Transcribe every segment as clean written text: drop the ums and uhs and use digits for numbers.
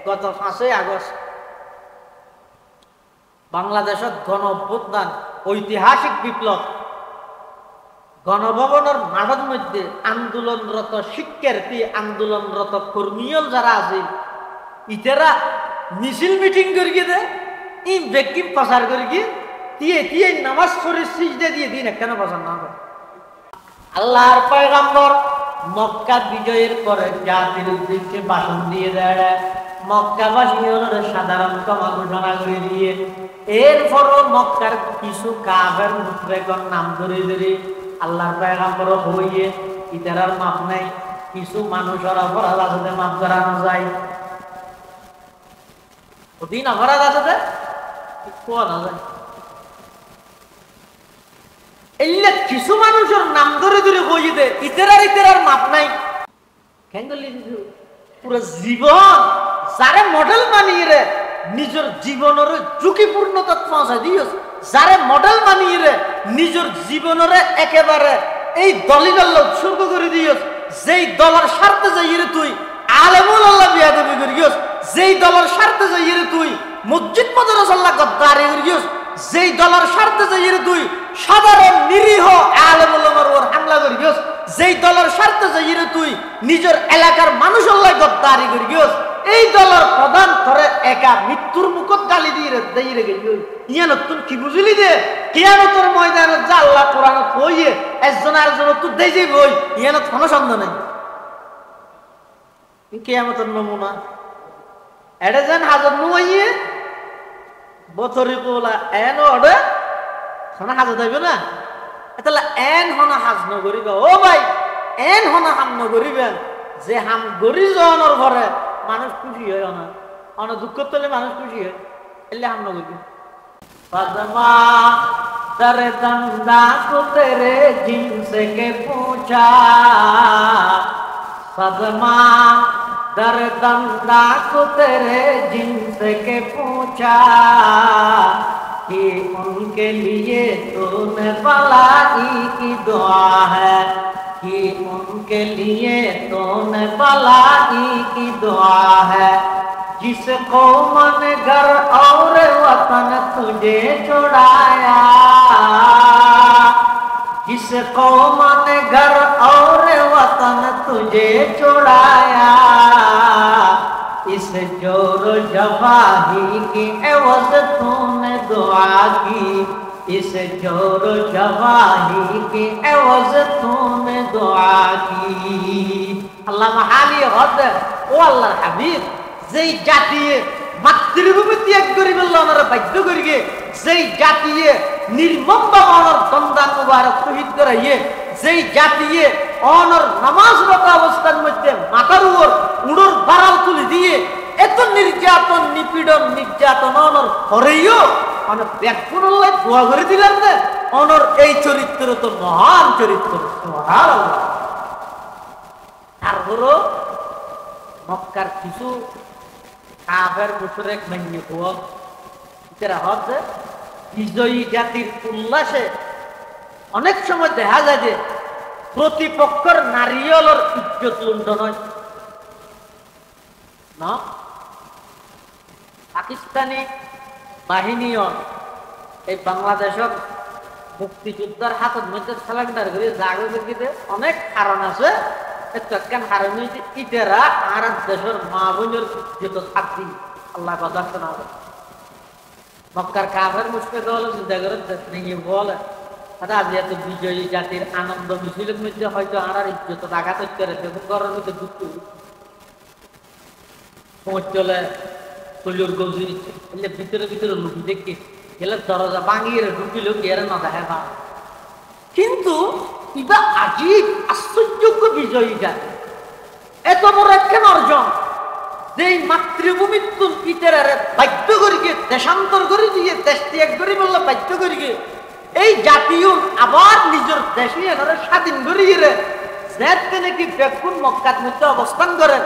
গত 5ই আগস্ট বাংলাদেশের গণ অভ্যুত্থান ঐতিহাসিক বিপ্লব গণভবনের মাঠের মধ্যে আন্দোলনরত শিক্ষার্থী আন্দোলনরত কর্মীয়ল যারা আছে ইতারা মিছিল মিটিং করি দে ই ব্যক্তি প্রচার করি দিয়ে নামাজ শরীর সিজদা দিয়ে দিন কেন প্রচার না করে আল্লাহর পয়গম্বর মক্কা বিজয়ের পরে জাতির উদ্দেশ্যে ভাষণ দিয়ে দেয় মক্কাবাসীদের সাধারণ ক্ষমা ঘোষণা করে দিয়ে এরপরও মক্কার কিছু কাফের মুশরিকর নাম ধরে ধরে আল্লাহর পয়গম্বর হইয়ে ইতারার মাপ নাই কিছু মানুষের অপরাধ আছে মাপ করানো যায় ওদিন অপরাধ আছে কোয়া না যায় এলে কিছু মানুষের নাম ধরে ধরে হইয়ে দে ইতারার মাপ নাই কেন পুরো জীবন যারে মডেল মানিয়ে রে নিজের জীবনের ঝুঁকিপূর্ণতা পৌঁছাই দিয়েছ যারে মডেল মানিয়ে রে নিজের জীবনের একেবারে এই দলিল উৎসর্গ করে দিয়েছ যেই দলের স্বার্থে যাইয়ে তুই আলেমুল আল্লাহ বিয়াদবি করিস যেই দলের স্বার্থে যাইয়ে তুই মসজিদ মাদ্রাসাল্লাহ গদ্দারি করিস যেই দলের স্বার্থে যাইয়ে তুই সাধারণ নিরীহ আলেমুল ওমর হামলা করিস যেই দলের স্বার্থে যাইয়ে তুই নিজের এলাকার মানুষ আল্লাহ গদ্দারি করিস এই দলের প্রধান ধরে একা মৃত্যুর মুখত গালি দিয়ে গেল ইয়া নতুন কি বুঝলি দে কিয়ামতের ময়দানে যা আল্লাহ কোরআন কইয়ে একজন আরেকজন তো দেই যাই বই ইয়ানত কোনো সন্দেহ নাই কিয়ামতের নমুনা এটা যেন হাজার নুইয়ে বছরে কোলা এন ওডে সোনা হাজার যাইবে না তাহলে এন হনা হাজ নগরিবা ও ভাই এন হনা হাম নগরিবেন যে হাম গরি জনের ঘরে মানুষ খুশি হয় না অনেক দুঃখ তোলে মানুষ খুশি হয় এলে হাম নগরিবেন पद्मा दरदंदा को तेरे जिनसे के पूछा पद्मा दरदंदा को तेरे जिनसे के पूछा कि उनके लिए तूने भलाई की दुआ है कि उनके लिए तूने भलाई की दुआ है जिस कौम ने घर और वतन तुझे छोड़ाया जिस कौम ने घर और वतन तुझे छोड़ाया इस जोर जवाही की एवज तूने दुआ की इस जोर जवाही की एवज तूने दुआ की अल्लाह महाली हद ओ अल्लाह हबीब যেই জাতিয়ে মাতৃভূমি ত্যাগ করি বলল ওনারা বাধ্য করিয়ে যেই জাতিয়ে নির্মমভাবে ওনার দন্দান মুবারক শহীদ করাইয়ে যেই জাতিয়ে ওনার নামাজরত অবস্থার মধ্যে মাথার উপর উড়োর বাড়াল তুলে দিয়ে এত নির্যাতন নির্যাতন ওনার হরেইও অনেক ব্যাকুণল্লাই দোয়া করে দিলেন না ওনার এই চরিত্র তো মহান চরিত্র সুবহানাল্লাহ তারপরও মক্কার কিছু কাফের মুশরিক মাইনে হওয়া এরা হচ্ছে বিজয়ী জাতির উল্লাসে অনেক সময় দেখা যায় যে প্রতিপক্ষের নারীয়লের ইজ্জত লুণ্ঠন হয় না পাকিস্তানি বাহিনীও এই বাংলাদেশের মুক্তিযোদ্ধার হাতের মধ্যে সিলিন্ডার করে জাগরে দিতে অনেক কারণ আছে একখান হারণ ইটেরা আর দেশের মা বোনের যত থাকবি আল্লাহ কথা শোনা মক্কার কাফের মুশরিক হলো চিন্তা করে নিয়ে বলে আজ এত বিজয়ী জাতির আনন্দ মিছিলের মধ্যে হয়তো আর ইজ্জত আঘাত করে দেবো ঘরের মধ্যে দুঃখ পৌঁছ চলে তৈলর গৌজি এলে ভিতরে ভিতরে লুকি দেখি গেলে দরজা ভাঙিয়ে ঢুকিল গিয়ে না দেখা পা কিন্তু ইবা আজীব আশ্চর্যজ্ঞ বিজয়ী জাতি এত বড় একখান অর্জন যেই মাতৃভূমির ইতেরারে বাধ্য করি গিয়ে দেশান্তর করে দিয়ে দেশ ত্যাগ করে বললে বাধ্য করি গিয়ে এই জাতীয় আবার নিজের দেশে এনারা স্বাধীন করিয়ে রে যে নাকি বেকুন মক্কার মধ্যে অবস্থান করে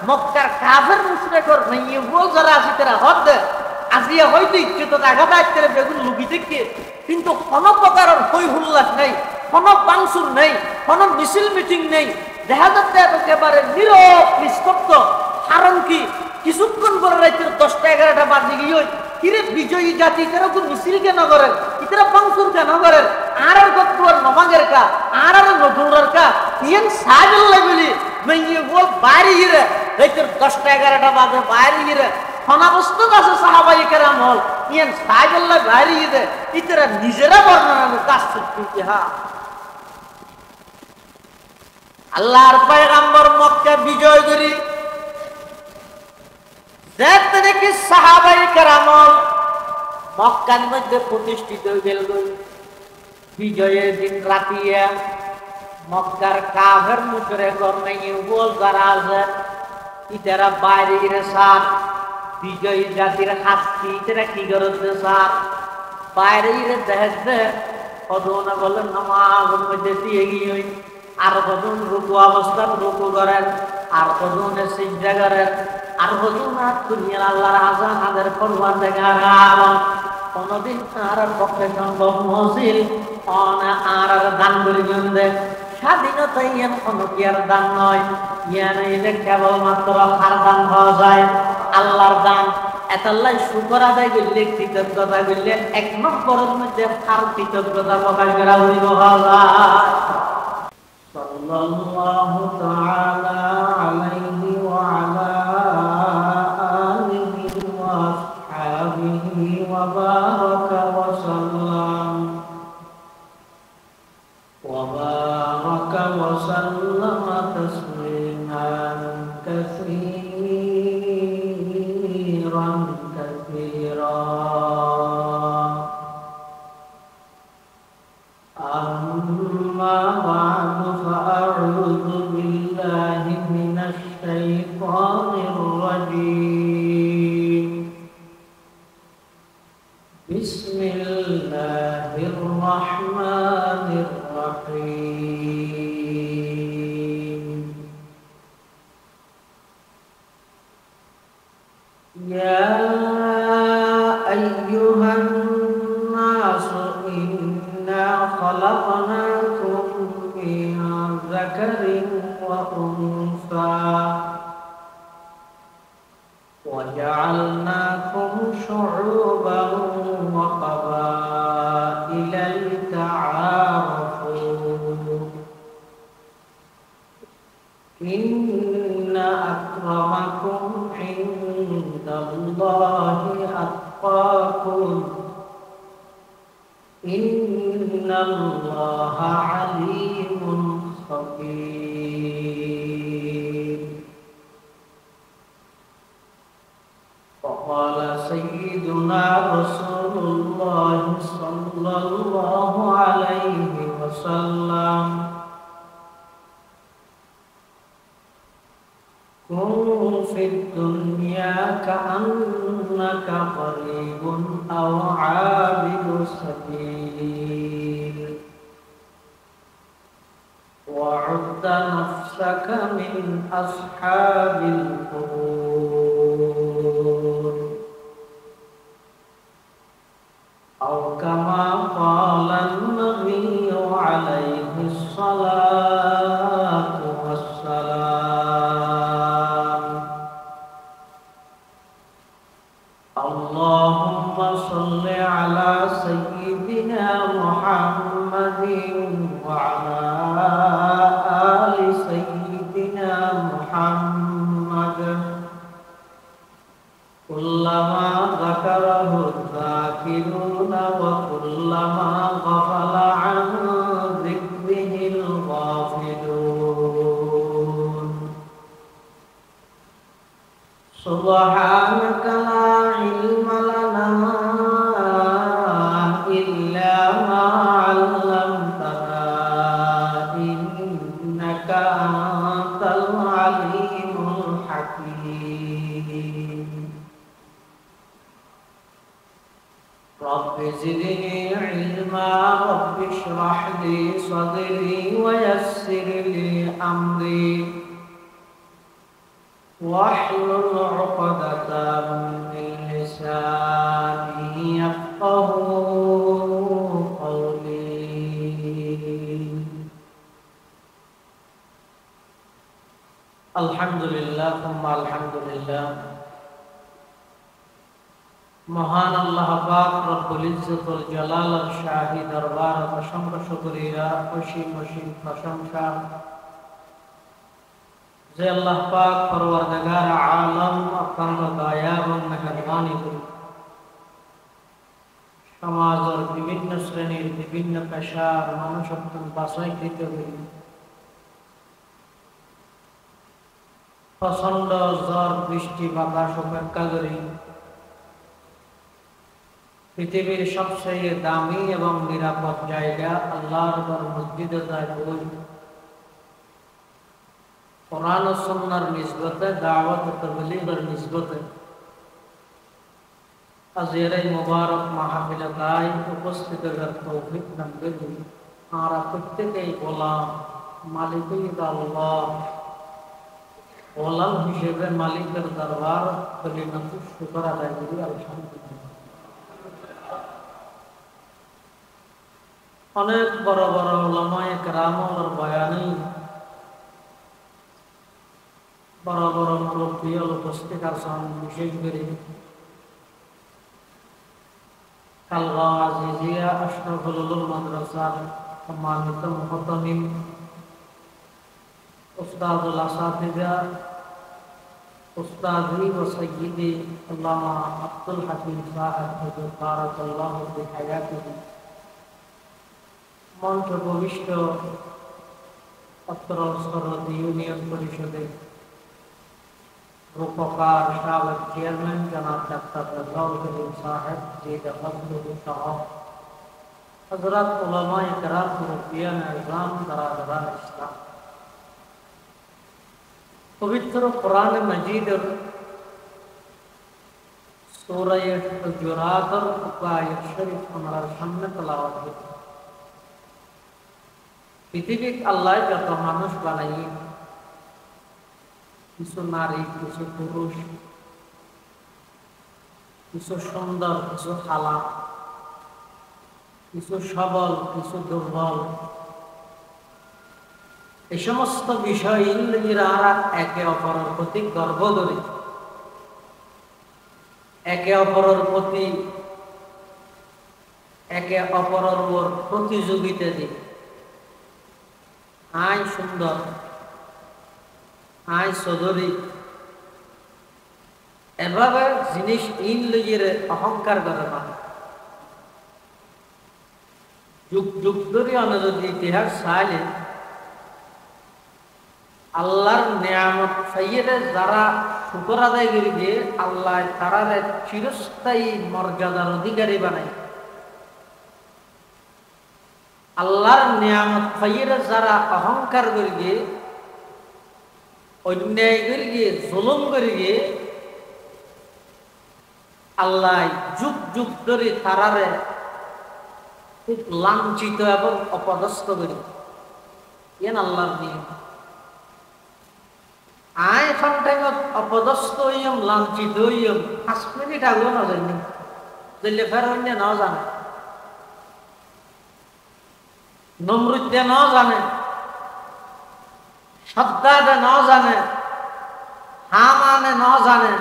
মক্কার কাফের মুশরিকর মাইয়ে বল যারা আছে তারা হদ দেয় আজিয়া হয়তো ইজ্জত আঘাত আসতে বেগুন লুকি থেকে কিন্তু কোনো প্রকারের হই হুল্লাস নেই কোনো বাংসুর নেই কোনো মিছিল মিটিং নেই দেখা যাচ্ছে একেবারে নীরব নিস্তব্ধ কারণ কি কিছুক্ষণ পরে রাতের 10টা 11টা বাজে গিয়ে কিরে বিজয়ী জাতি তারা কোন মিছিল কেন করেন ইতারা পাংসুর কেন করেন আর গত্তুর নমাগের কা আর নতুনের কা ইয়েন সাজল লাগলি মেয়ে বল বাইরে গিয়ে রাতের 10টা 11টা বাজে বাইরে গিয়ে অনাবস্থক আছে সাহাবাই কেরাম হল ইয়েন সাজল বাইরে গিয়ে ইতারা নিজেরা বর্ণনা কাজ করতে হ্যাঁ আল্লাহর পয়গম্বর মক্কা বিজয় করি যেতে নাকি সাহাবাই কেরাম মক্কার মধ্যে প্রতিষ্ঠিত হয়ে গেল বিজয়ের দিন রাতিয়া মক্কার কাফের মুশরিকগণ নিয়ে বল যারা আছে ইতারা বাইরে গিয়ে সার বিজয়ী জাতির হাসি ইতারা কি করতে সার বাইরে গিয়ে দেখতে কদনা বলেন নামাজের মধ্যে দিয়ে গিয়ে আর কজন রুকু অবস্থান রুকু করেন আর কজনে সিজদা করেন আর কজন আর দুনিয়ার আল্লাহর আযান আদের ফরমান দেখার কোনদিন আর পক্ষে সম্ভব মহসিল আর দান করি গন্ধে স্বাধীনতা ইয়ান কোনো কি আর দান নয় ইয়ান এটা কেবলমাত্র হার দান হওয়া যায় আল্লাহর দান এতাল্লাই শুকর আদায় করলে কৃতজ্ঞতা করলে 1 নম্বরের মধ্যে হার কৃতজ্ঞতা প্রকাশ করা হইব সাল্লাল্লাহু তাআলা আলাইহি ওয়া আলা আলিহি ওয়া আসহাবিহি ওয়া বারাকা ওয়া সাল্লাম তাসলিমান কাসীরান কাসীরা أما بعد فأعوذ بالله من الشيطان الرجيم بسم الله الرحمن الرحيم يا أيها الناس خلقناكم من ذكر وأنثى وجعلناكم شعوبا وقبائل لتعارفوا إن أكرمكم عند الله أتقاكم إن الله عليم خبير وقال سيدنا رسول الله صلى الله عليه وسلم كن في الدنيا كأنك غريب أو عابر سبيل وعد نفسك من أصحاب القبور أو كما قال النبي عليه الصلاة والسلام اللهم صل على سيدنا محمد وعلى آل سيدنا محمد كلما ذكره الذاكرون وكلما غفل عن ذكره الغافلون سبحانك لا علم لنا إلا ما علمتنا إنك أنت العليم الحكيم رب زدني علما رب اشرح لي صدري ويسر لي أمري واحلل عقدة من لساني يفقهوا قولي الحمد لله ثم الحمد আলহামদুলিল্লাহ মহান আল্লাহ পাক রব্বুল ইজ্জতুল জালাল শাহী দরবার অসংখ্য শুকরিয়া অসীম অসীম প্রশংসা যে আল্লাহ পাক পরওয়ারদিগার আলম অত্যন্ত দয়া এবং মেহেরবানি করে সমাজের বিভিন্ন শ্রেণীর বিভিন্ন পেশার মানুষ অত্যন্ত বাছাইকৃত করে প্রচন্ড ঝড় বৃষ্টি বাতাস উপেক্ষা করে পৃথিবীর সবচেয়ে দামি এবং নিরাপদ জায়গা আল্লাহর ঘর মসজিদে যায় বই কোরআন ও সুন্নাহর নিসবতে দাওয়াত ও তাবলীগের নিসবতে আজকের এই মুবারক মাহফিলে তাই উপস্থিত হওয়ার তৌফিক দান করুন। আমরা প্রত্যেকেই গোলাম, মালিকই আল্লাহ। গোলাম হিসেবে মালিকের দরবার কলিমাতু শুকর আদায় করি আলহামদুলিল্লাহ। অনেক বড় বড় উলামায়ে কেরামের বয়ানে বড় বড় মুরব্বী উপস্থিত আছেন। বিশেষ করে কালগাঁও আজিজিয়া আশরাফুল উলুম মাদ্রাসার সম্মানিত মুহতামিম উস্তাদুল আসাতিজা উস্তাদি ও সাইয়্যিদি আল্লামা আব্দুল হাকিম সাহেব হুজুর বারাকাল্লাহু ফি হায়াতিহি, মঞ্চ ভূমিষ্ঠ অত্র সরদি ইউনিয়ন পরিষদের রূপকার সাবেক চেয়ারম্যান জনাব ডাক্তার রেজাউল করিম সাহেব, জিদা ফজলুল সহ হযরত উলামায়ে কেরাম, মুরব্বিয়ান ইসলাম, দারাদারান ইসলাম। পবিত্র কোরআন মজিদের সূরা হুজুরাতের আয়াত শরীফ আমরা সামনে তেলাওয়াত করি। পৃথিবীর আল্লাহ যত মানুষ বানাই, কিছু নারী, কিছু পুরুষ, কিছু সুন্দর, কিছু খালা, কিছু সবল, কিছু দুর্বল, এই সমস্ত বিষয় ইংরেজিরা একে অপরের প্রতি গর্ব ধরে, একে অপরের প্রতি একে অপরের উপর প্রতিযোগিতা দিই। আয় সুন্দর, আয় চৌধুরী, এভাবে জিনিস ইংরেজির অহংকার করে মানে যুগ যুগ ধরে যদি ইতিহাস চাইলে আল্লাহর নিয়ামত পাইয়ে যারা শুকর আদায় করে গিয়ে আল্লাহ তারা চিরস্থায়ী মর্যাদার অধিকারী বানায়। আল্লাহর নিয়ামত পাইয়ে যারা অহংকার করে গিয়ে, অন্যায় করে গিয়ে, জুলুম করে গিয়ে, আল্লাহ যুগ যুগ ধরে তারারে খুব লাঞ্ছিত এবং অপদস্থ করি। এন আল্লাহর নিয়ম। আয় এখন টাইমত অপদস্থ হইম, লাঞ্ছিত হইম, 5 মিনিট আগেও না জানি, দিল্লি ফের অন্য না জানে, নমরুদ্দে না জানে, সদ্দাদে না জানে, হামানে না জানে।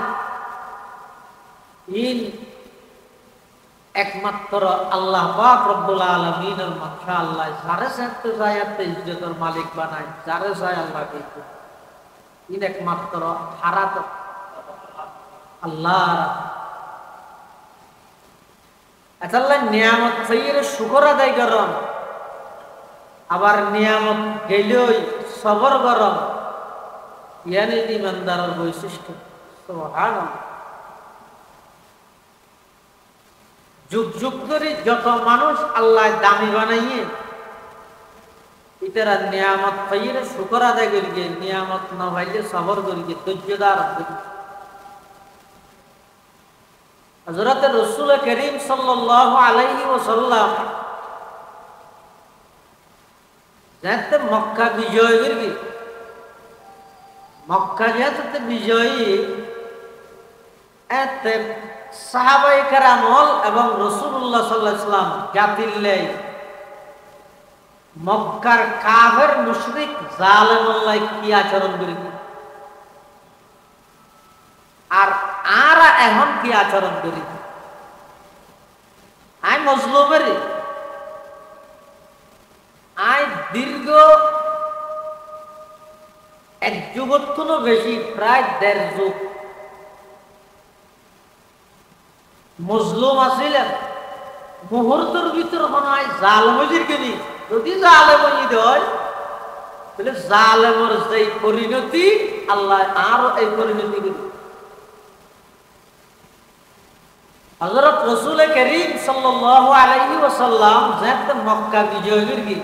ইন একমাত্র আল্লাহ পাক রব্বুল আলামিনের মাশাআল্লাহ যারে চাইতে যায় এত ইজ্জতের মালিক বানায়, যারে চায় আল্লাহকে। ইন একমাত্র হারাত আল্লাহ। আল্লাহ নিয়ামত চাইয়ে শুকর আদায় করম, আবার নিয়ামত গেলেই সবর করম। ইয়ানি ইমানদারের বৈশিষ্ট্য। সুবহানাল্লাহ। যুগ যুগ ধরে যত মানুষ আল্লাহ দামি বানাইয়ে ইতারা নিয়ামত পাইয়ে শুকর আদায় করিয়ে, নিয়ামত না পাইলে সবর করিয়ে, ধৈর্যদার। হযরত রাসূল করিম সাল্লাল্লাহু আলাইহি ওয়াসাল্লাম যাতে মক্কা বিজয় করি, মক্কা যাতে বিজয়ী এতে সাহাবায়ে কেরাম এবং রাসূলুল্লাহ সাল্লাল্লাহু আলাইহি ওয়াসাল্লাম জাতিল্লাই মক্কার কাফের মুশরিক জালেম আল্লাহ কি আচরণ করি। আর আর এখন কি আচরণ করি আই মজলুমের আই দীর্ঘ এক যুগত্তনও বেশি প্রায় ১.৫ যুগ মজলুম আছিলেন মুহূর্তের ভিতর মনে হয় জালেমের কিনি যদি জালেম হয় তাহলে জালেমের সেই পরিণতি আল্লাহ আরো এই পরিণতি দিবে হযরত রাসূল করিম সাল্লাল্লাহু আলাইহি ওয়াসাল্লাম যখন মক্কা বিজয় করি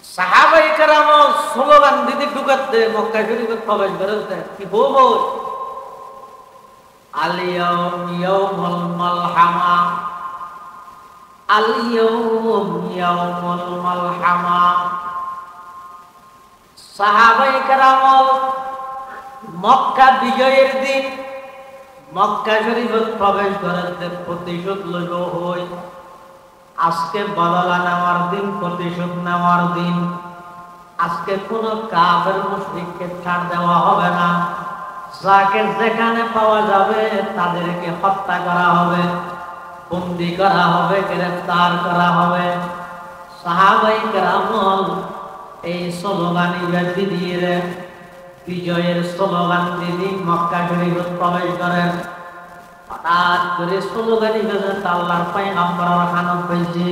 সাহাবায়ে কেরাম স্লোগান দিতে ঢুকাতে মক্কা শরীফে প্রবেশ করতে কি বলবো আল ইয়াউম ইয়াউমুল মালহামা আল ইয়াউম ইয়াউমুল মালহামা সাহাবায়ে কেরাম মক্কা বিজয়ের দিন মক্কা শরীফে প্রবেশ করতে প্রতিশোধ লইব হই আজকে বদলা নেওয়ার দিন প্রতিশোধ নেওয়ার দিন আজকে কোন কাফের মুশরিককে ছাড় দেওয়া হবে না যাকে যেখানে পাওয়া যাবে তাদেরকে হত্যা করা হবে বন্দী করা হবে গ্রেফতার করা হবে সাহাবায়ে কেরাম এই স্লোগান দিয়ে বিজয়ের স্লোগান দিয়ে মক্কা শরীফে প্রবেশ করেন হঠাৎ করে স্লোগান বেজে আল্লাহর পয়গম্বরের খানম পেয়েছে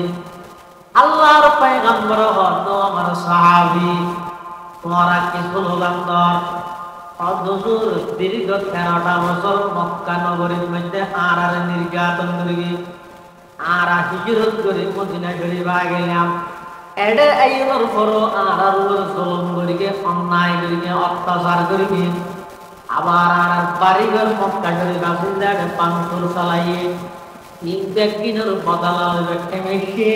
আল্লাহর পয়গম্বর হলো আমার সাহাবী তোমরা কি স্লোগান দর হুজুর দীর্ঘ 13টা বছর মক্কা নগরীর মধ্যে আর নির্যাতন করি আর হিজরত করে মদিনা শরীফে গেলাম এডে আইনোর পর আর জুলুম করিকে অন্যায় করিকে অত্যাচার করিকে আবার আর বাড়িঘর মক্কা শরীফ বাসিন্দাকে পানসুর চালাইয়ে তিন ব্যক্তিনের বদলা হইবে ঠেমেছে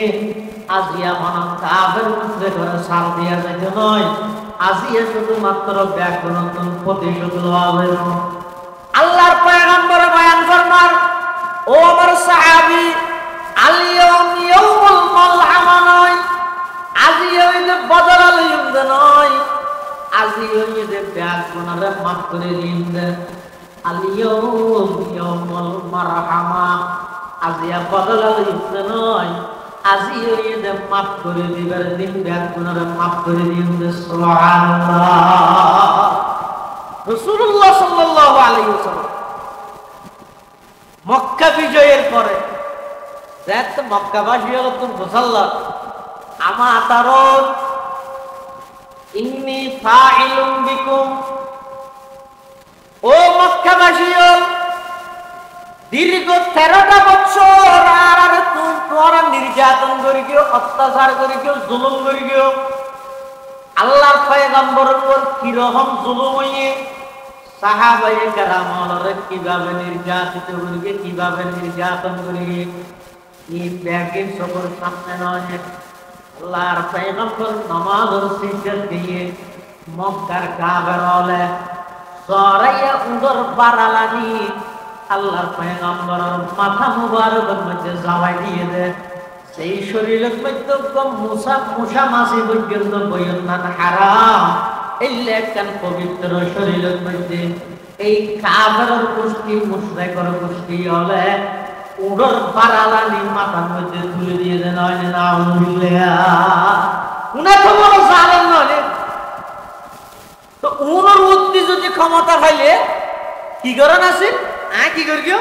আজিয়া মন কাফের মধ্যে করে সার দিয়া যাইতে নয় আজিয়া শুধুমাত্র ব্যাকরণ প্রতিশোধ লওয়া হইল আল্লাহর পয়গম্বর বয়ান ফরমান ও আমার সাহাবী আল ইয়াউম ইয়াউমুল মালহামা নয় আজি হইলে বদলা লইতে নয় আজি হইলে ব্যাকরণরে মাফ করে দিন আল ইয়াউম ইয়াউমুল মারহামা আজিয়া বদলা লইতে নয় আজি হইলে মাফ করে দিবার দিন ব্যাকরণরে মাফ করে দিন সুবহানাল্লাহ রাসূলুল্লাহ সাল্লাল্লাহু আলাইহি ওয়াসাল্লাম মক্কা বিজয়ের পরে যাতে মক্কাবাসী হলো তুমি মুসাল্লাহ আমা তারুন ইন্নী ফাইলুম বিকুম ও মক্কাবাসী দীর্ঘ 13টা বছর আর তোমরা নির্যাতন করি কেউ অত্যাচার করি কেউ জুলুম করি কেউ আল্লাহর পয়গম্বরের উপর কিরকম জুলুম হইয়ে সাহাবায়ে কেরামরে কিভাবে নির্যাতিত করিবে কিভাবে নির্যাতন করিবে এই ব্যাগের সবর সামনে নয় আল্লাহর পয়গম্বর নামাজের সিজদা দিয়ে মক্কার কাবার হলে সরাইয়া উদর বারালানি আল্লাহর পয়গম্বরের মাথা মুবারকের মধ্যে জাওয়াই দিয়ে দেয় সেই শরীরের মধ্যে মুসা মাসি পর্যন্ত বয়ন হারাম এইলেখান পবিত্র শরীরের মধ্যে এই কাফেরের কুষ্টি মুশরিকের কুষ্টি হলে উড়র বারালানি মাথার মধ্যে তুলে দিয়ে দেন না উনা তো বড় জালেম নয় তো উনার উদ্দি যদি ক্ষমতা পাইলে কি করেন আছে কি করিও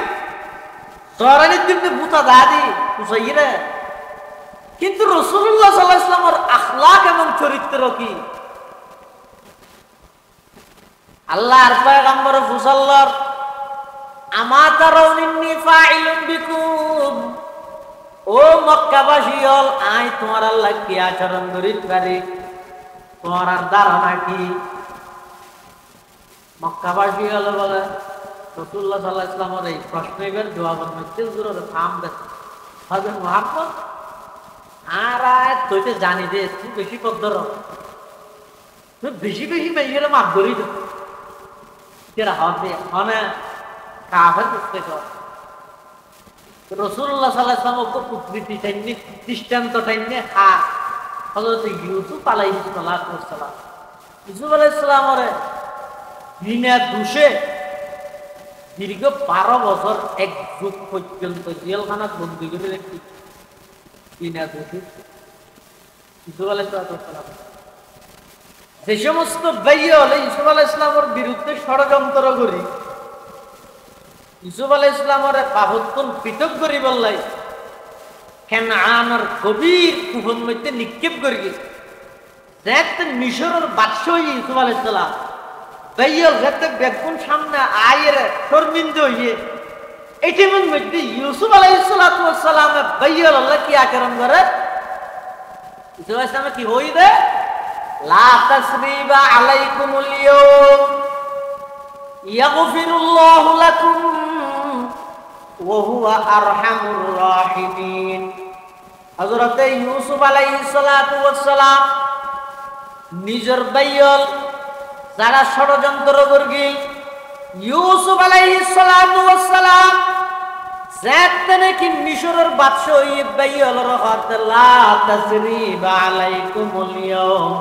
সরানির দিন বুতা দাদি বুঝাই রে কিন্তু রাসূলুল্লাহ সাল্লাল্লাহু আলাইহি ওয়াসাল্লামের আখলাক এবং চরিত্র কি আল্লাহর পয়গম্বর ফুসাল্লার আমা তারাউন ইন্নী ফাইলুম বিকুম ও মক্কাবাসী হল আই তোমার আল্লাহ কি আচরণ করিত পারি তোমার ধারণা কি মক্কাবাসী হল বলে রাসূলুল্লাহ সাল্লাল্লাহু আলাইহি ওয়াসাল্লামের এই প্রশ্নের জবাবের মধ্যে জোরে থাম দে হযরত মুহাম্মদ আর তুই তো জানি যে তুই বেশি পদ্ধর তুই বেশি বেশি মেয়ের মাফ করি তো যেটা হবে মানে কাফের বুঝতে কর রাসূলুল্লাহ সাল্লাল্লাহু আলাইহি ওয়াসাল্লাম উদ্ধৃতি টাইনে দৃষ্টান্ত টাইনে হযরত ইউসুফ আলাইহিস সালাম ইউসুফ আলাইহিস সালামের বিনা দোষে দীর্ঘ 12 বছর এক যুগ পর্যন্ত জেলখানা বন্দী করে রেখেছি বিনা দোষে। ইউসুফ আলাইহিস সালাম যে সমস্ত ভাইয়া হলে ইউসুফ আলাইহিস সালামের বিরুদ্ধে ষড়যন্ত্র করি, ইউসুফ আলাইহিস সালামের পাহত্তন পৃথক করি বললাই কেনানের গভীর কুফর মধ্যে নিক্ষেপ করি যাতে মিশরের বাদশাহ ইউসুফ আলাইহিস সালাম ভাইয়া যাতে বেগুন সামনে আয়ের শর্মিন্দা হইয়ে এটিমের মধ্যে ইউসুফ আলাইহিস সালাম ভাইয়া আল্লাহ কি আচরণ করে, ইউসুফ আলাইহিস সালাম কি হই দে লা তাসরিবা আলাইকুমুল ইয়াওম ইয়াগফিরুল্লাহু লাকুম ওয়া হুয়া আরহামুর রাহিমিন। হযরত ইউসুফ আলাইহিস সালাম নিজের ভাইয়ল যারা ষড়যন্ত্র করগি ইউসুফ আলাইহিস সালাম যাতে কি মিশরের বাদশাহ ইয়ে ভাইয়লর হাতে লা তাসরিবা আলাইকুমুল ইয়াওম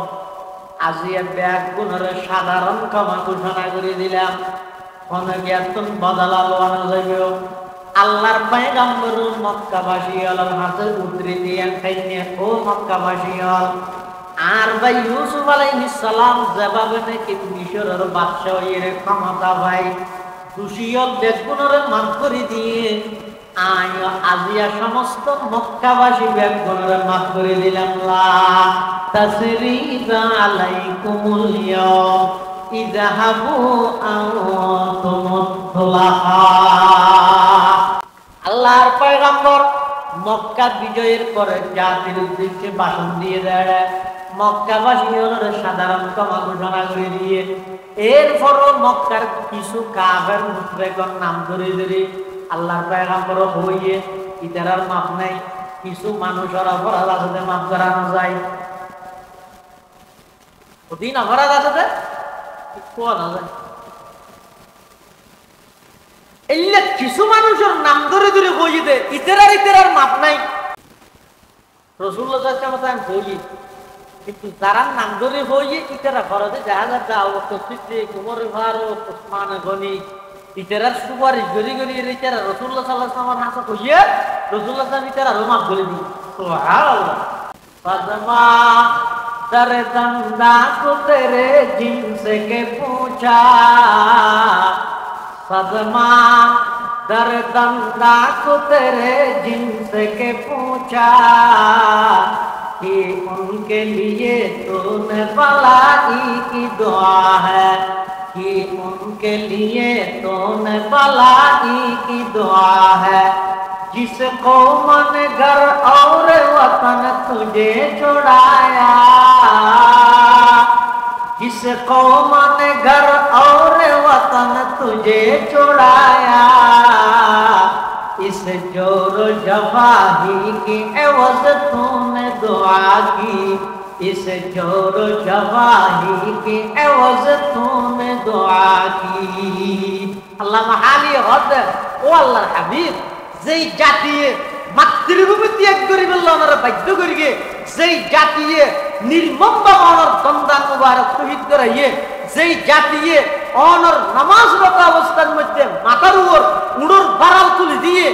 আজিয়া ব্যাগ গুণের সাধারণ ক্ষমা ঘোষণা করে দিলাম, কোনো জ্ঞাতন বদলা লোয়ানো যাইবে। আল্লাহর পয়গম্বর মক্কাবাসী হল হাতে উদ্রি দিয়ে খাইনে ও মক্কাবাসী হল আর ভাই ইউসুফ আলাইহিস সালাম যেভাবে নাকি মিশরের বাদশাহ এর ক্ষমতা ভাই খুশি হল ব্যাগ গুণের মাফ করে দিয়ে আয় আজিয়া সমস্ত মক্কাবাসী ব্যাগ গুণের মাফ করে দিলাম। লা তাসরিবা আলাইকুমুল ইয়াওম ইযহাবু আনতুম তুলাহা। আল্লাহর পয়গম্বর মক্কা বিজয়ের পরে জাতির উদ্দেশ্যে ভাষণ দিয়ে দেয়, মক্কাবাসী হল সাধারণ ক্ষমা ঘোষণা করে দিয়ে এরপরও মক্কার কিছু কাফের মুশরিকর নাম ধরে ধরে আল্লাহর পয়গম্বর হইয়ে ইতারার মাপ নাই, কিছু মানুষের অপরাধ আছে মাফ করানো যায়, দিন অপরাধ আছে কোয়ানো যায়। এলে কিছু মানুষের নাম ধরে ধরে বই দে ইতারার মাপ নাই। রাসূলুল্লাহ সাল্লাল্লাহু আলাইহি ওয়াসাল্লাম বলি কিন্তু যারা নাম ধরে হইয়ে ইতারা ফরজে জাহাজ দাও সিদ্দিক উমর ফারুক উসমান গনি ইতারার সুপারিশ গরি গরি ইতারা রাসূলুল্লাহ সাল্লাল্লাহু আলাইহি ওয়াসাল্লাম হাসা কইয়ে রাসূলুল্লাহ সাল্লাল্লাহু আলাইহি ওয়াসাল্লাম মাফ করে দি। সুবহানাল্লাহ। ফাজমা दरदंदा को तेरे जिनसे के पूछा, सदमा दरदंदा को तेरे जिनसे के पूछा कि उनके लिए तूने भलाई की दुआ है, कि उनके लिए तूने भलाई की दुआ है। जिस कौम ने घर और वतन तुझे छुड़ाया, जिस कौम ने घर और वतन तुझे छुड़ाया, इस जोर जवाही की एवज तूने दुआ की, इस जोर जवाही की एवज तूने दुआ की। अल्लाह महाली हद ओ अल्लाह हबीब যেই জাতিয়ে মাতৃভূমি ত্যাগ করি বলল ওনারা বাধ্য করিয়ে, যেই জাতিয়ে নির্মমভাবে ওনার দন্দান মুবারক শহীদ করাইয়ে, যেই জাতিয়ে ওনার নামাজরত অবস্থার মধ্যে মাথার উপর উড়োর বাড়াল তুলে দিয়ে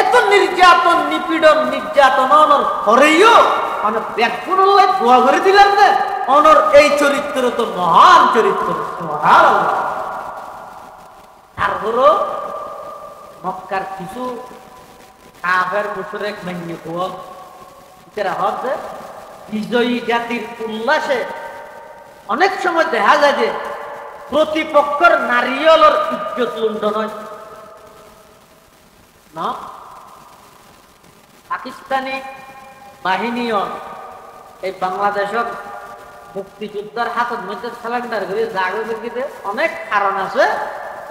এত নির্যাতন নিপীড়ন নির্যাতন ওনার হরেইও মানে ব্যাকুণল্লায় দোয়া করে দিলেন না, ওনার এই চরিত্র তো মহান চরিত্র। সুবহানাল্লাহ। তারপরও মক্কার কিছু কাফের মুশরিক মাইনে হওয়া এরা হচ্ছে বিজয়ী জাতির উল্লাসে অনেক সময় দেখা যায় যে প্রতিপক্ষের নারীয়লের ইজ্জত লুণ্ঠন হয় না। পাকিস্তানি বাহিনীও এই বাংলাদেশের মুক্তিযোদ্ধার হাতের মধ্যে সিলিন্ডার করে জাগতে অনেক কারণ আছে।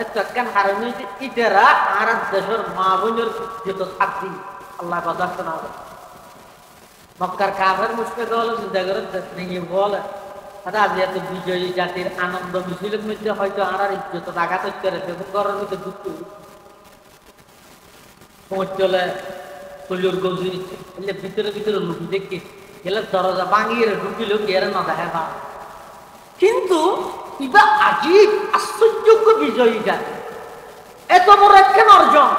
একখান কারণ হয়েছে ইটেরা আর দেশের মা বোনের যত শান্তি আল্লাহ কথা শোনা যায়। মক্কার কাফের মুশরিক হলো চিন্তা করে দেশ নিয়ে বলে আজ এত বিজয়ী জাতির আনন্দ মিছিলের মধ্যে হয়তো আর ইজ্জত আঘাত করে ঘরের মধ্যে দুঃখ পৌঁছ চলে কলির গৌজি এলে ভিতরে ভিতরে লুকি দেখি গেলে দরজা ভাঙিয়ে ঢুকিল গিয়ে না দেখা পা। কিন্তু ইবা আজীব আশ্চর্যজ্ঞ বিজয়ীটা এত বড় একখান অর্জন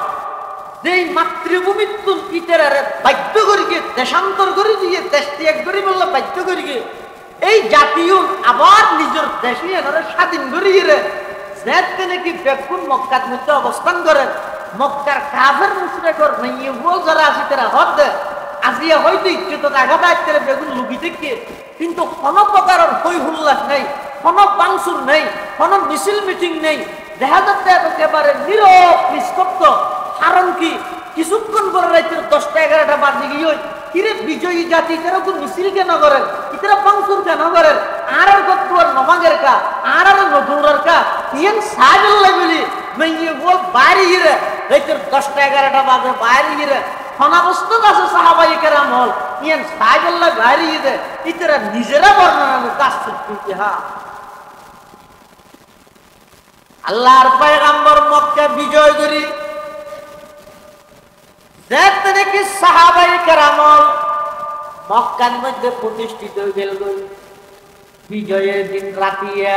যে মাতৃভূমির তুল পিতেরারে বাধ্য করি গিয়ে দেশান্তর করে দিয়ে দেশ ত্যাগ করে বললে বাধ্য করি গিয়ে এই জাতীয় আবার নিজের দেশে এনারা স্বাধীন করিয়ে যেতে নাকি বেগুন মক্কার মধ্যে অবস্থান করেন মক্কার কাফের মুশরিকর মাইয়ে বল যারা আছে তারা হদ আজিয়া হয়তো ইচ্ছে তো আঘাত আসতে বেগুন লুকি থেকে কিন্তু কোনো প্রকারের হই হুল্লাস নেই কোনো বাংসুর নেই কোনো মিছিল মিটিং নেই দেখা যাচ্ছে একেবারে নীরব নিস্তব্ধ কারণ কি কিছুক্ষণ পরে রাতের 10টা 11টা বাজে গিয়ে কিরে বিজয়ী জাতি তারা কোন মিছিল কেন করেন ইতারা বাংসুর কেন করেন আর কত নমাগের কা আর নদৌরের কা ইয়ান সাজল্লা বলি মাইয়ে বল বাইরে গিয়ে রাতের 10টা 11টা বাজে বাইরে গিয়ে খনাবস্ত আছে সাহাবাই কেরাম হল ইয়ান সাজল্লা বাইরে গিয়ে ইতারা নিজেরা বর্ণনা কাজ করতে হ্যাঁ আল্লাহর পয়গম্বর মক্কা বিজয় করি যেতে নাকি সাহাবাই কেরাম মক্কার মধ্যে প্রতিষ্ঠিত হয়ে গেল বিজয়ের দিন রাতিয়া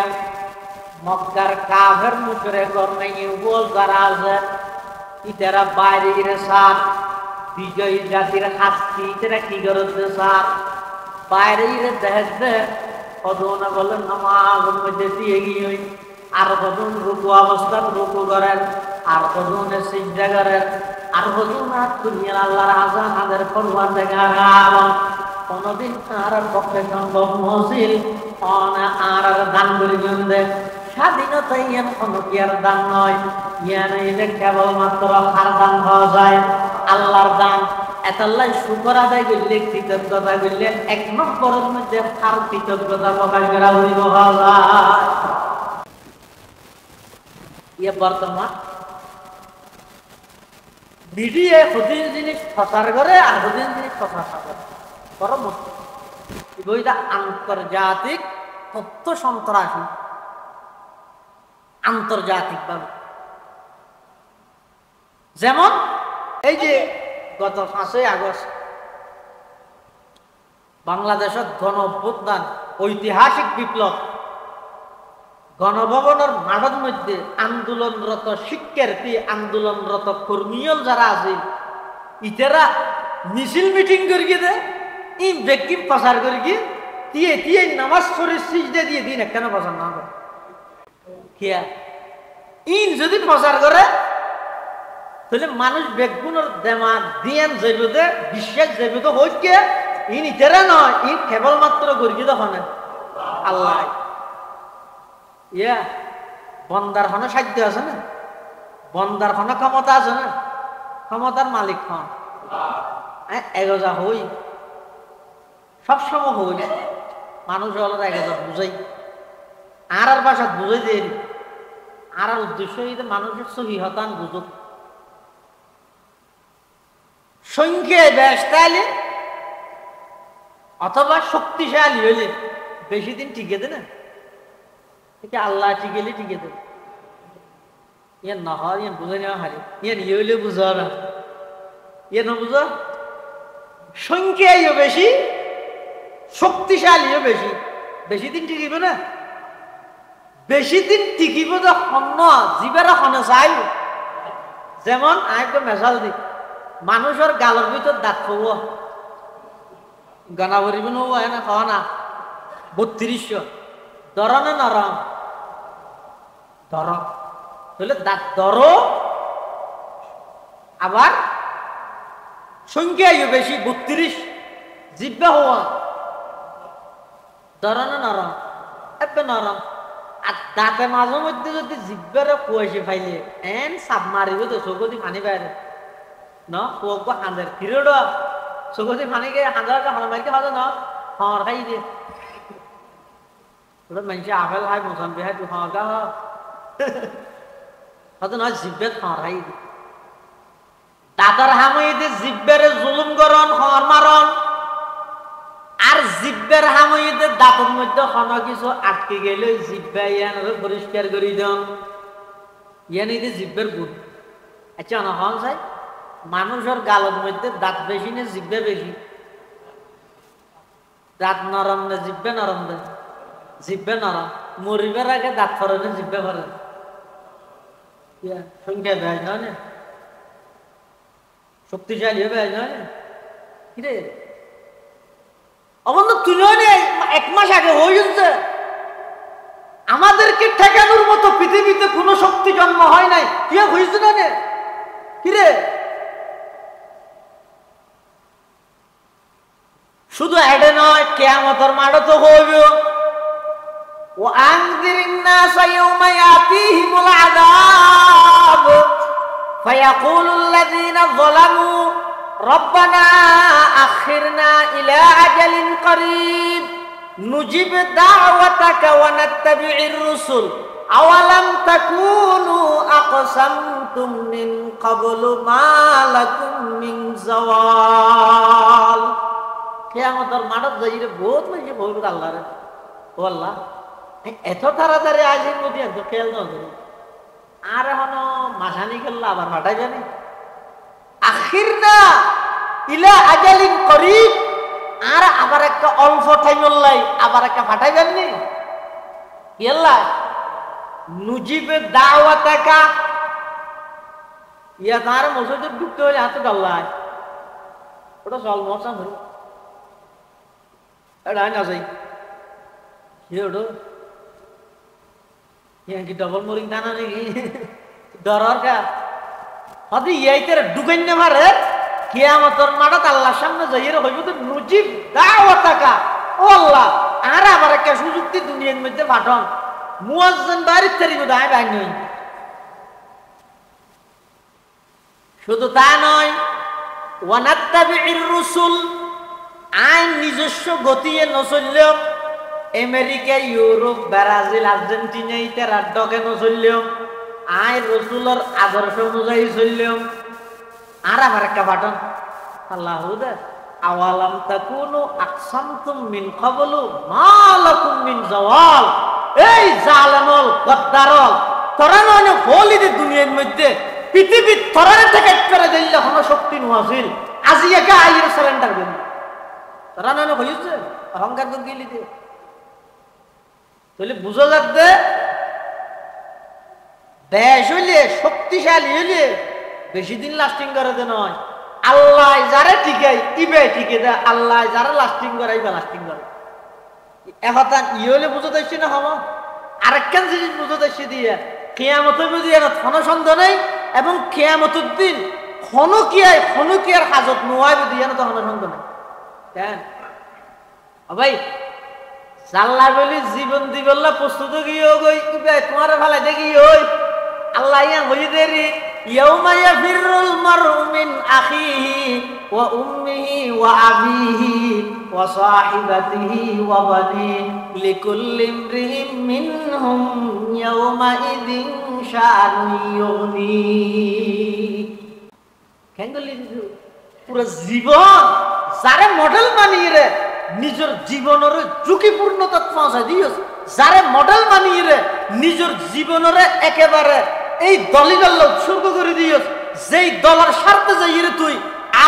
মক্কার কাফের মুশরিকর নাকি বল যারা আছে ইতারা বাইরে গিয়ে সার বিজয়ী জাতির হাসতি ইতারা কি করতে সার বাইরে গিয়ে দেখতে কদনা বলেন নামাজের মধ্যে দিয়ে গিয়ে আর কজন রুকু অবস্থান রুকু করেন আর কজনে সিজদা করেন আর কজন আর দুনিয়ার আল্লাহর আযান হাজার ফরমান দেখা গান কোনদিন আর পক্ষে সম্ভব মসিল আর দান করে জন্দে স্বাধীনতা ইয়ান কোনো কি আর দান নয় ইয়ান এটা কেবলমাত্র হার দান হওয়া যায় আল্লাহর দান এতাল্লাই শুকর আদায় করলে কৃতজ্ঞতা করলে 1 নম্বরের মধ্যে আর কৃতজ্ঞতা প্রকাশ করা হইব হওয়া যায় ইয়ে বর্তমান মিডিয়া হুদিন জিনিস প্রচার করে আর হুদিন জিনিস প্রচার করে পরম বইটা আন্তর্জাতিক তথ্য সন্ত্রাসী আন্তর্জাতিক ভাবে যেমন এই যে গত 5ই আগস্ট বাংলাদেশের গণ অভ্যুত্থান ঐতিহাসিক বিপ্লব গণভবনের মাঠের মধ্যে আন্দোলনরত শিক্ষার্থী আন্দোলনরত কর্মীয় যারা আছে ইতারা মিছিল মিটিং করিয়ে দেয় এই ব্যক্তি প্রচার করিয়ে দিয়ে দিয়ে নামাজ শরীর সিজদা দিয়ে দিন কেন প্রচার না করে কিয়া ইন যদি প্রচার করে তাহলে মানুষ বেগুনের দেমা দিয়ান যাইবে বিশ্বাস যাইবে তো হইকে ইন ইতারা নয় ইন কেবলমাত্র করিয়ে দেখেন আল্লাহ ইয়া বন্দার হনে সাধ্য আছে না বন্দার হনে ক্ষমতা আছে না ক্ষমতার মালিক হন এগোজা হই সবসময় হই মানুষ হল এগোজা বুঝাই আর বাসা বুঝাই দিয়ে আর উদ্দেশ্য মানুষের সহিহতান বুঝুক সংখ্যায় ব্যস্তালে অথবা শক্তিশালী হইলে বেশি দিন টিকে দে না আল্লাহ টিকেলে টিকে দেবে ইয়ে না হয় ইয়ে বুঝে নেওয়া হারি ইয়ে নিয়ে হইলে বুঝা না ইয়ে না বুঝা সংখ্যাইও বেশি শক্তিশালীও বেশি বেশি দিন টিকিব না বেশি দিন টিকিব যে সন্ন জীবের সনে চাই যেমন আরেকটা মেশাল দি মানুষের গালের ভিতর দাঁত খাব গানা ভরিব নব না খাওয়া না 3200 ধরনে নরম ধর তাহলে দাঁত ধর আবার সংখ্যাও বেশি 32 জিব্বা হওয়া ধরনে নরম এবে নরম আর দাঁতে মাঝে মধ্যে যদি জিব্বারে কুয়াশি ফাইলে এন সাপ মারিব তো চকুদি পানি বাইরে ন কুয়াক হাঁদের ফিরে চকুদি পানি গে হাঁদার হানা মারিকে হাজে ন হর খাই দিয়ে মানুষে আপেল খাই মোসাম্বি খাই হাঁকা হয়তো নয় জিব্বের হরাই দি দাঁতার হামইতে জিব্বের জুলুম করন হর মারন আর জিব্বের হামইতে দাঁতের মধ্যে কোনো কিছু আটকে গেলে জিব্বা ইয়ান পরিষ্কার করে দেন ইয়ান এই জিব্বের গুণ আচ্ছা নহন চাই মানুষের গালের মধ্যে দাঁত বেশি না জিব্বা বেশি দাঁত নরম না জিব্বা নরম দে জিব্বা নরম মরিবার আগে দাঁত ফরানো জিজ্ঞা করে সংখ্যা বেড়ায় নয় না, শক্তিশালী হবে নয় না কিরে অবন্ধ তুলেও নেই। 1 মাস আগে হয়ে যাচ্ছে, আমাদেরকে ঠেকানোর মতো পৃথিবীতে কোনো শক্তি জন্ম হয় নাই। কি হয়েছে না কিরে? শুধু এডে নয়, কিয়ামতের মাঠে তো হইবে। وأنذر الناس يوم يأتيهم العذاب فيقول الذين ظلموا ربنا أخرنا إلى أجل قريب نجب دعوتك ونتبع الرسل أولم تكونوا أقسمتم من قبل ما لكم من زوال। কিয়ামতের মাঠে যাইরে বহুত মানুষ বলবে আল্লাহরে, ও আল্লাহ এত তাড়াতাড়ি আজির মধ্যে এত খেয়াল না আর এখন মাসানি খেললে আবার ফাটাই জানি আখিরনা ইলা আজালিন করিব, আর আবার একটা অল্প টাইম লাই আবার একটা ফাটাই জানি ইয়াল্লা নুজিবে দাওয়াতাকা ইয়া তার মসজিদে ঢুকতে হলে হাতে ডাল্লাই ওটা চল মশা ধরো এটা না যাই ওটা কি ডবল মোরিং দানা নাকি ডরার কা হদি ইয়াইতের ঢুকাই না মারে কিয়ামতের মাঠে আল্লাহর সামনে যাইয়ে হইব তো নুজিব দাওয়াতাকা, ও আল্লাহ আর আবার একটা সুযোগ দি দুনিয়ার মধ্যে পাঠান মুয়াজ্জিন বাড়ির থেকে দায় বাই নই। শুধু তা নয়, ওয়ানাত্তাবিউর রাসূল আইন নিজস্ব গতিয়ে নচললেও আমেরিকা, ইউরোপ, ব্রাজিল, আর্জেন্টিনা ইত্যাদি ডগে নচললেও আইন রসুলের আদর্শ অনুযায়ী চললেও আর আবার একটা পাঠান আল্লাহ আওয়ালাম তাকুনু আকসামতুম মিন ক্বাবলু মা লাকুম মিন জাওয়াল। এই জালেমল গদ্দারল তোরা নয় হলিদে দুনিয়ার মধ্যে পৃথিবীর তোরারে থেকে করে দিলে কোনো শক্তি নছিল, আজি একা আইয়ের সারেন্ডার করি তোরা নয় হয়েছে অহংকার তো গেলি দে তাহলে বুঝা যাচ্ছে দেশ হইলে শক্তিশালী হইলে বেশি দিন লাস্টিং করে দে নয়। আল্লাহ যারে টিকাই ইবে টিকে দেয়, আল্লাহ যারা লাস্টিং করে ইবা লাস্টিং করে। এখন ই হইলে বুঝতে দিচ্ছি না হম আরেকখান জিনিস বুঝতে দিচ্ছি দিয়ে কিয়ামত বুঝি ক্ষণ সন্দেহ নেই, এবং কিয়ামতের দিন ক্ষণকিয়ার হাজত নোয়াই দিয়ে না তখন সন্দেহ নেই। কেন ভাই জাল্লা বলি জীবন দিবল্লা প্রস্তুত গিয়ে গই তোমার ভালো দেখি ওই আল্লাহ ইয়া হই দেরি ইয়াউমা ইয়াফিরুল মারউ মিন আখিহি ওয়া উম্মিহি ওয়া আবিহি ওয়া সাহিবাতিহি ওয়া বানিহি লিকুল্লি ইমরিহিম মিনহুম ইয়াউমা ইযিন শাআনুন ইউগনি। কেঙ্গলি পুরো জীবন যারে মডেল বানিয়ে রে নিজের জীবনের ঝুঁকিপূর্ণতা পৌঁছাই দিয়েছ, যারে মডেল বানিয়ে রে নিজের জীবনের একেবারে এই দলিগল্লা উৎসর্গ করে দিয়েছ, যেই দলের স্বার্থে যাইয়ে তুই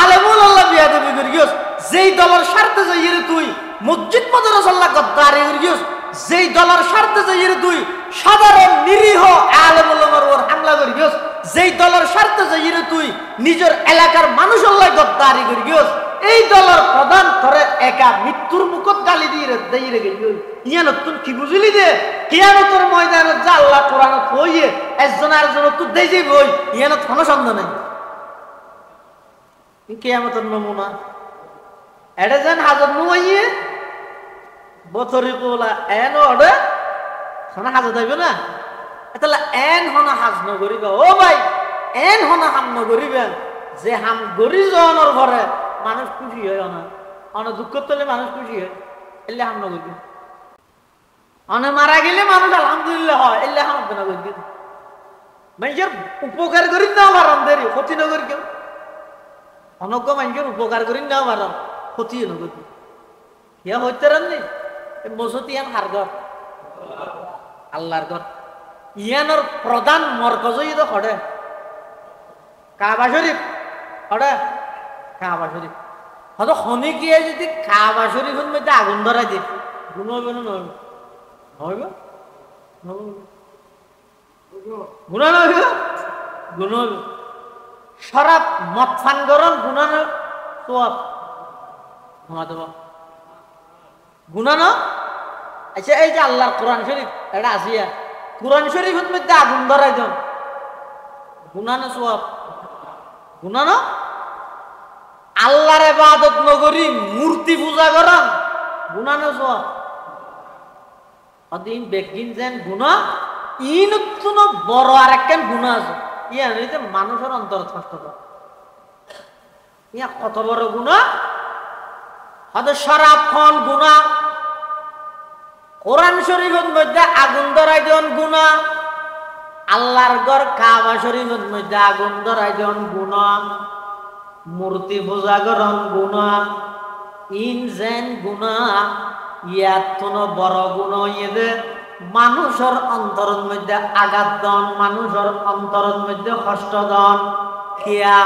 আলেমুল আল্লাহ বিয়াদবি করে গিয়েছ, যেই দলের স্বার্থে যাইয়ে তুই মসজিদ মাদ্রাসাল্লাহ গদ্দারি করে গিয়েছ, যেই দলের স্বার্থে যাইয়ে তুই সাধারণ নিরীহ আলেমুল আমার ওর হামলা করে গিয়েছ, যেই দলের স্বার্থে যাইয়ে তুই নিজের এলাকার মানুষ আল্লাহ গদ্দারি করে গিয়েছ, এই দলের প্রধান ধরে একা মৃত্যুর মুখত গালি দিয়ে দিয়ে গেল। ইয়া নতুন কি বুঝলি দে কিয়ামতের ময়দানে যা আল্লাহ কোরআনত হইয়ে একজন আরেকজন তো দেই যাইব ওই ইয়ানত কোনো সন্দেহ নাই। কিয়ামতের নমুনা এটা যেন হাজার নুয়াইয়ে বছরে কোলা এন অর্ডার সোনা হাজার যাইব না তাহলে এন হনা হাজ নগরিবা। ও ভাই এন হনা হাম নগরিবেন যে হাম গরি জনের ঘরে মানুষ খুশি হয় না, অনেক দুঃখ তোলে মানুষ খুশি হয় এলে হাম নগরবে, অনেক মারা গেলে মানুষ আলহামদুলিল্লাহ হয় এলে হাম না করবে। মানুষের উপকার করি না পারাম দেরি ক্ষতি নগর কেউ অনজ্ঞ মানুষের উপকার করি না পারাম ক্ষতি নগরবে। ইয়া হইতে রাননি বসতি ইয়ান হার ঘর আল্লাহর ঘর ইয়ানোর প্রধান মরকজ তো হড়ে কাবা শরীফ হড়ে কাবা শরীফ হয়তো শনি গিয়ে যদি কাবা শরীফের মধ্যে আগুন ধরাই দিয়ে গুণ হইব না নহইব নহইব গুনাহ না গুনাহ শরাব মদ পান করন গুনাহ না সওয়াব গুনাহ না আচ্ছা এই যে আল্লাহর কোরআন শরীফ এটা আসিয়া কোরআন শরীফের মধ্যে আগুন ধরাই দেন গুনাহ না সওয়াব গুনাহ না আল্লাহর ইবাদত নগরী মূর্তি পূজা করেন গুনাহ না সওয়াব অদিন বেগিন যেন গুনাহ ইনতুন বড় আরেকখান গুনাহ আছে ইয়া হইতে মানুষের অন্তর কষ্ট করে ইয়া কত বড় গুনাহ হয়তো শরাব খান গুনাহ কোরআন শরীফের মধ্যে আগুন ধরাই দেন গুনাহ আল্লাহর ঘর কাবা শরীফের মধ্যে আগুন ধরাই দেন গুনাহ মূর্তি পূজা করেন গুনাহ ইন যেন গুনাহ ইয়াতন বড় গুনাহ ইয়ে মানুষের অন্তরের মধ্যে আঘাত দন মানুষের অন্তরের মধ্যে কষ্ট দন কিয়া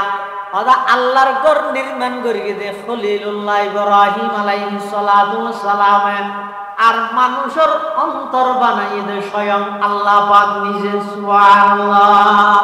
ওদা আল্লাহর ঘর নির্মাণ করিয়ে দে খলিলুল্লাহ ইব্রাহিম আলাইহিস সালাতু ওয়াস সালাম আর মানুষের অন্তর বানাইয়ে দে স্বয়ং আল্লাহ পাক নিজে সুবহানাল্লাহ